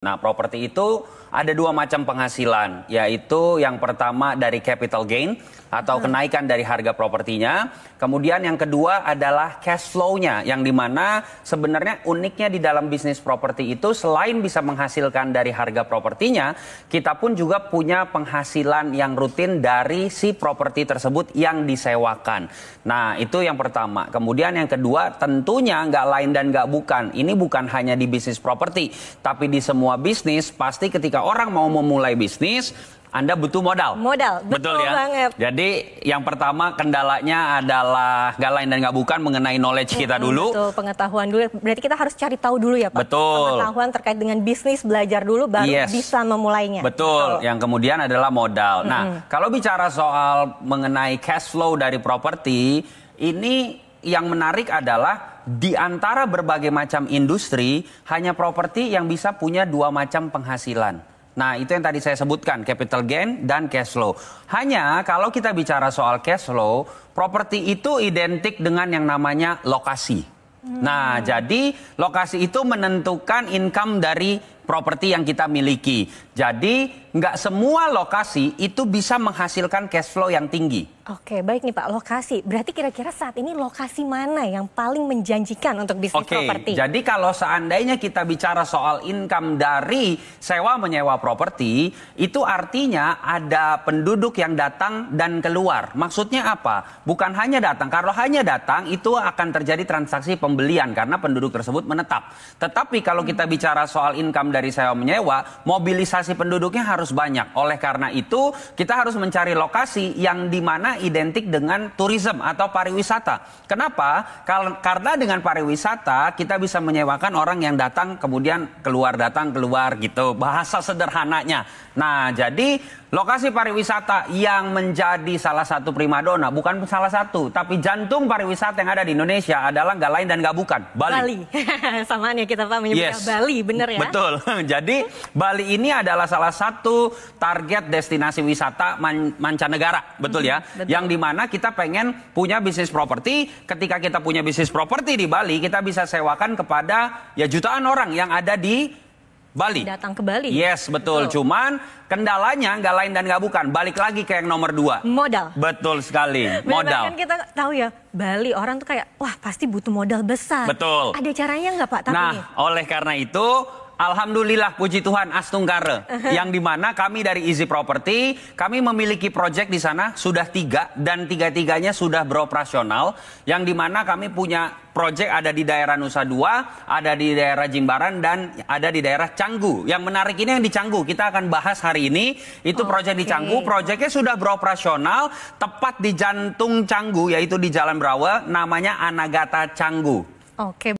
Nah, properti itu ada dua macam penghasilan, yaitu yang pertama dari capital gain atau kenaikan dari harga propertinya. Kemudian yang kedua adalah cash flow-nya, yang dimana sebenarnya uniknya di dalam bisnis properti itu selain bisa menghasilkan dari harga propertinya, kita pun juga punya penghasilan yang rutin dari si properti tersebut yang disewakan. Nah, itu yang pertama. Kemudian yang kedua tentunya nggak lain dan nggak bukan. Ini bukan hanya di bisnis properti, tapi di semua bisnis, pasti ketika orang mau memulai bisnis, Anda butuh modal. Betul ya. Banget. Jadi yang pertama kendalanya adalah nggak lain dan nggak bukan mengenai knowledge kita dulu. Betul, pengetahuan dulu. Berarti kita harus cari tahu dulu ya Pak. Betul. Pengetahuan terkait dengan bisnis, belajar dulu baru bisa memulainya. Betul. Yang kemudian adalah modal. Nah, kalau bicara soal mengenai cash flow dari properti, ini yang menarik adalah di antara berbagai macam industri, hanya properti yang bisa punya dua macam penghasilan. Nah, itu yang tadi saya sebutkan, capital gain dan cash flow. Hanya kalau kita bicara soal cash flow, properti itu identik dengan yang namanya lokasi. Nah, jadi lokasi itu menentukan income dari properti yang kita miliki. Jadi, nggak semua lokasi itu bisa menghasilkan cash flow yang tinggi. Oke, baik nih Pak, lokasi. Berarti kira-kira saat ini lokasi mana yang paling menjanjikan untuk bisnis properti? Jadi kalau seandainya kita bicara soal income dari sewa menyewa properti, itu artinya ada penduduk yang datang dan keluar. Maksudnya apa? Bukan hanya datang. Kalau hanya datang, itu akan terjadi transaksi pembelian karena penduduk tersebut menetap. Tetapi kalau kita bicara soal income dari sewa menyewa, mobilisasi penduduknya harus banyak. Oleh karena itu, kita harus mencari lokasi yang di mana identik dengan tourism atau pariwisata. Kenapa? Karena dengan pariwisata kita bisa menyewakan orang yang datang kemudian keluar, datang keluar gitu. Bahasa sederhananya. Nah, jadi lokasi pariwisata yang menjadi salah satu primadona, bukan salah satu, tapi jantung pariwisata yang ada di Indonesia adalah nggak lain dan nggak bukan, Bali. Samaan ya kita Pak menyebutnya Bali, bener ya? Betul. Jadi Bali ini adalah salah satu target destinasi wisata mancanegara, betul ya? Betul. Yang dimana kita pengen punya bisnis properti. Ketika kita punya bisnis properti di Bali, kita bisa sewakan kepada ya jutaan orang yang ada di Bali. Datang ke Bali. Yes, betul. Cuman kendalanya nggak lain dan nggak bukan. Balik lagi ke yang nomor 2. Modal. Betul sekali. Modal. Kan kita tahu ya, Bali orang tuh kayak, wah pasti butuh modal besar. Betul. Ada caranya nggak Pak? Oleh karena itu, alhamdulillah, puji Tuhan, Astungkare, yang dimana kami dari Easy Property, kami memiliki proyek di sana sudah 3 dan 3-tiganya sudah beroperasional, yang dimana kami punya proyek ada di daerah Nusa Dua, ada di daerah Jimbaran, dan ada di daerah Canggu. Yang menarik ini yang di Canggu, kita akan bahas hari ini, itu proyek di Canggu, proyeknya sudah beroperasional, tepat di jantung Canggu, yaitu di Jalan Brawa, namanya Anagata Canggu. Oke.